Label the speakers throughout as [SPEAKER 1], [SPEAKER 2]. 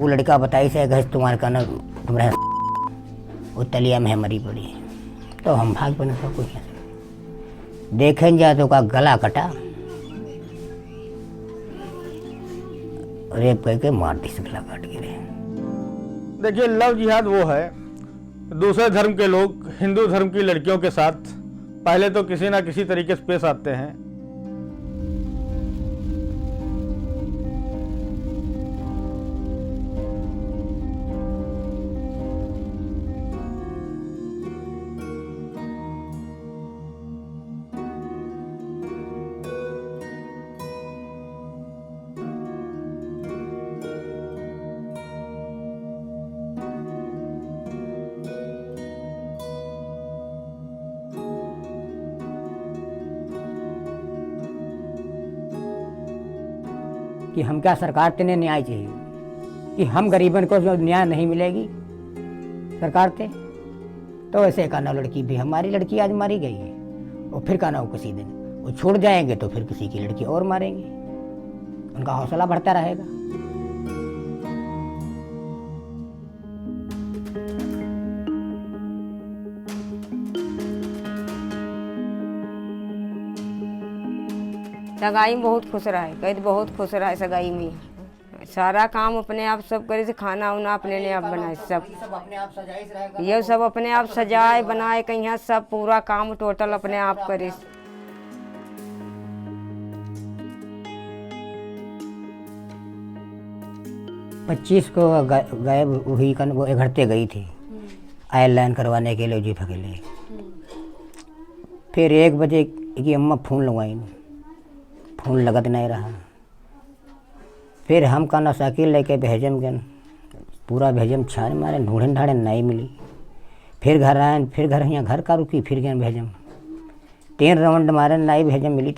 [SPEAKER 1] वो लड़का बताई से घस तुम्हारे का ना तुम्हारे वो तलिया में मरी पड़ी। तो हम भाग बने सब कुछ देखें जा तो का गला कटा, रेप करके मार दी, गला काट गिरे।
[SPEAKER 2] देखिए, लव जिहाद वो है, दूसरे धर्म के लोग हिंदू धर्म की लड़कियों के साथ पहले तो किसी ना किसी तरीके से पेश आते हैं।
[SPEAKER 1] कि हम क्या सरकार तेने न्याय चाहिए कि हम गरीबन को जो न्याय नहीं मिलेगी सरकार ते, तो ऐसे का ना लड़की भी हमारी लड़की आज मारी गई है और फिर का ना वो किसी दिन वो छोड़ जाएंगे तो फिर किसी की लड़की और मारेंगे, उनका हौसला बढ़ता रहेगा।
[SPEAKER 3] सगाई में बहुत खुश रहे, कहीं बहुत खुश रहे सगाई में। सारा काम अपने आप सब करे, से खाना उना अपने ने आप बनाए, सब
[SPEAKER 1] अपने आप सजाई से रहेगा।
[SPEAKER 3] ये सब अपने आप सजाए बनाए, कहीं सब पूरा काम टोटल अपने आप करे।
[SPEAKER 1] पच्चीस को गए हुई कन वो घरते गई थी आयरलाइन करवाने के लिए जीफ के लिए। फिर 1 बजे की अम्मा फ़ोन लगवाई, फ़ोन लगत नहीं रहा। फिर हम का साइकिल लेके भेजम गन, पूरा भेजम छान मारे ढूंढन ढाड़े नहीं मिली। फिर घर आए, फिर घर यहाँ घर का रुकी, फिर गन भेजम 3 राउंड मारे नहीं भेजम मिली।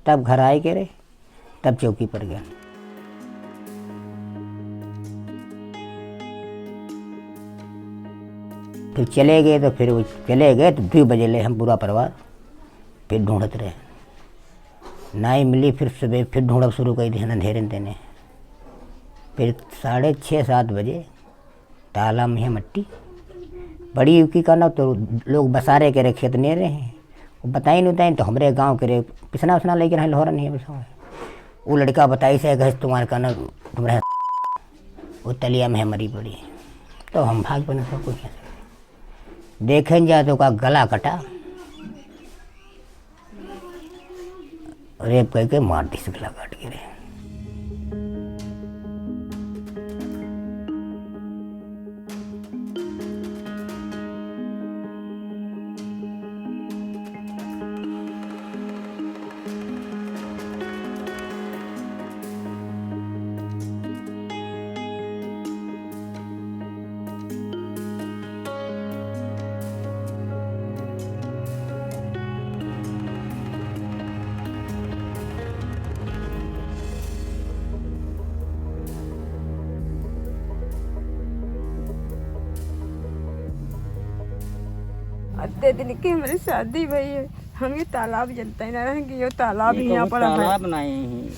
[SPEAKER 1] तब घर आए के रे, तब चौकी पर गया। फिर चले गए तो फिर वो चले गए तो 2 बजे ले हम पूरा परिवार फिर ढूंढते रहे, नहीं मिली। फिर सुबह फिर ढूंढब शुरू कर दी अंधेरे देने। फिर 6:30-7 बजे तालाब में है मट्टी बड़ी उकी का ना, तो लोग बसारे के रे खेत नहीं रहे हैं, वो बताई नहीं बताई तो हमारे गांव के रे पिसना उछना लेके रहे लोहरा नहीं है। वो लड़का बताई से घस तुम्हारे का ना तुम्हारे वो तलिया में मरी पड़ी। तो हम भाग बने सब कुछ देखें जा तो का गला कटा, रेप करके मार दी, गला काट गिरे।
[SPEAKER 3] आते दिन की हमारी शादी भई है, हम ये तालाब जनते ही ना रहे कि ये तालाब यहाँ पर
[SPEAKER 4] तालाब बनाए हैं।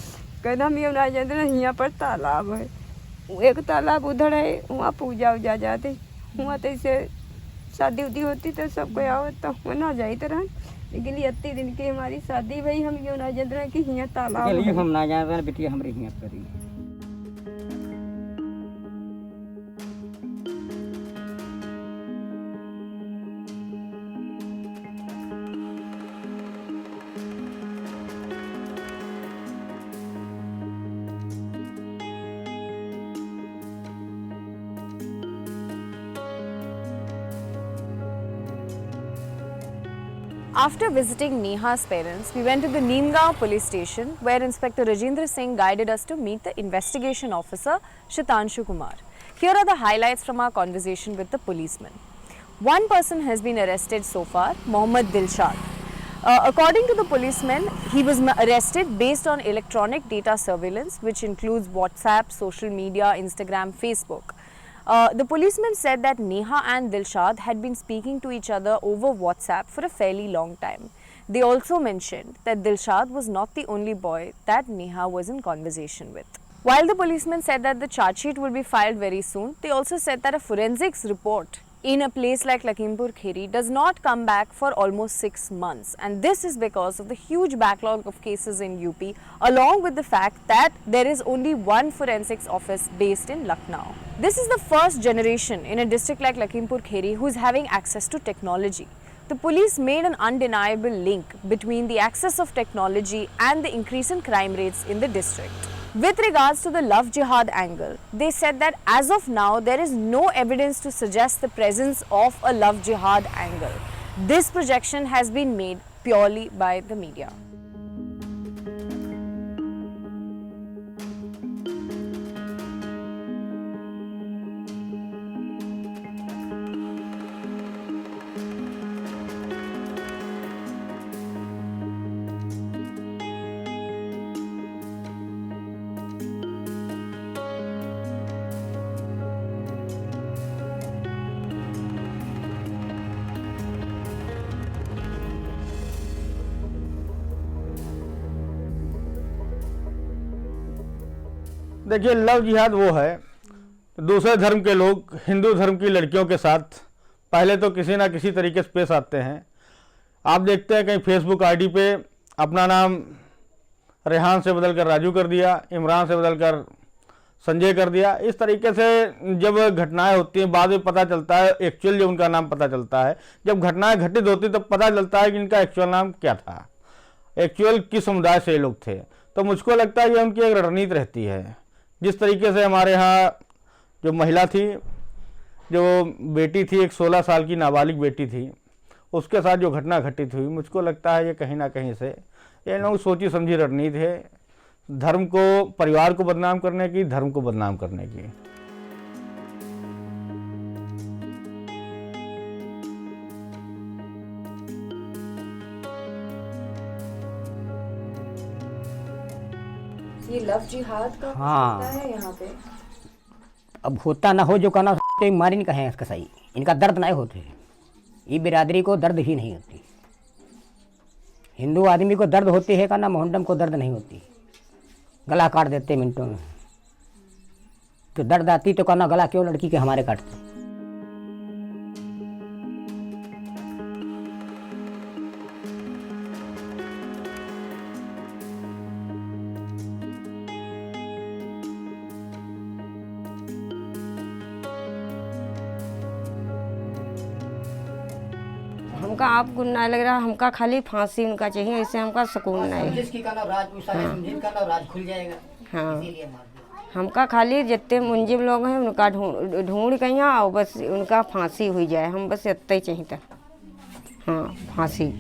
[SPEAKER 3] कहना हम ये ना जानते ना यहाँ पर तालाब है। एक तालाब उधर है, वहाँ पूजा उजा जाते, वहाँ तो ऐसे शादी उदी होती तो सबको आवत तो वहाँ ना जाते रहे। लेकिन ये इतने दिन की हमारी शादी भई, हम ये ना जानते रहे कि यहाँ तालाब है।
[SPEAKER 4] हम ना जान रहे बेटी हमारे यहाँ करी।
[SPEAKER 5] After visiting Neha's parents, we went to the Neemgaon police station where Inspector Rajendra Singh guided us to meet the investigation officer Shitanshu Kumar. Here are the highlights from our conversation with the policeman. One person has been arrested so far, Mohammad Dilshad. According to the policeman, he was arrested based on electronic data surveillance, which includes WhatsApp, social media, Instagram, Facebook. The policeman said that Neha and Dilshad had been speaking to each other over WhatsApp for a fairly long time. They also mentioned that Dilshad was not the only boy that Neha was in conversation with. While the policemen said that the charge sheet will be filed very soon, they also said that a forensics report in a place like Lakhimpur Kheri does not come back for almost 6 months, and this is because of the huge backlog of cases in UP, along with the fact that there is only one forensics office based in Lucknow. This is the first generation in a district like Lakhimpur Kheri who is having access to technology. The police made an undeniable link between the access of technology and the increase in crime rates in the district. With regards to the love jihad angle, they said that as of now there is no evidence to suggest the presence of a love jihad angle. This projection has been made purely by the media.
[SPEAKER 2] देखिए, love जिहाद वो है, दूसरे धर्म के लोग हिंदू धर्म की लड़कियों के साथ पहले तो किसी ना किसी तरीके से पेश आते हैं। आप देखते हैं कहीं फेसबुक आईडी पे अपना नाम रेहान से बदलकर राजू कर दिया, इमरान से बदलकर संजय कर दिया। इस तरीके से जब घटनाएं होती हैं बाद में पता चलता है, एक्चुअल जो उनका नाम पता चलता है, जब घटनाएं घटित होती तब पता चलता है कि इनका एक्चुअल नाम क्या था, एक्चुअल किस समुदाय से ये लोग थे। तो मुझको लगता है ये उनकी एक रणनीति रहती है। जिस तरीके से हमारे यहाँ जो महिला थी, जो बेटी थी, एक 16 साल की नाबालिग बेटी थी, उसके साथ जो घटना घटित हुई, मुझको लगता है ये कहीं ना कहीं से ये लोग सोची समझी रणनीति है, धर्म को, परिवार को बदनाम करने की, धर्म को बदनाम करने की।
[SPEAKER 5] ये लव जिहाद का
[SPEAKER 1] हाँ।
[SPEAKER 5] होता है यहाँ पे।
[SPEAKER 1] अब होता ना हो जो करना तो मारी नहीं कहें इसका सही, इनका दर्द नहीं होते, ये बिरादरी को दर्द ही नहीं होती। हिंदू आदमी को दर्द होती है, का ना मोहम्मदम को दर्द नहीं होती, गला काट देते मिनटों में। तो दर्द आती तो कहना गला क्यों लड़की के हमारे काटते।
[SPEAKER 3] हमका आप गुन्ना लग रहा, हमका खाली फांसी उनका चाहिए, इससे हमका सुकून नहीं।
[SPEAKER 1] राज खुल जाएगा।
[SPEAKER 3] हाँ, हमका खाली जितने मुंजिम लोग हैं उनका ढूंढ के यहाँ और बस उनका फांसी हुई जाए, हम बस इतना ही चाहिए था। हाँ, फांसी।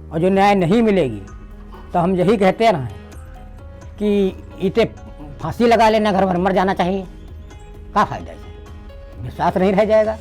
[SPEAKER 1] और जो न्याय नहीं मिलेगी तो हम यही कहते रहें कि इते फांसी लगा लेना, घर भर मर जाना चाहिए। क्या फ़ायदा है, विश्वास नहीं रह जाएगा।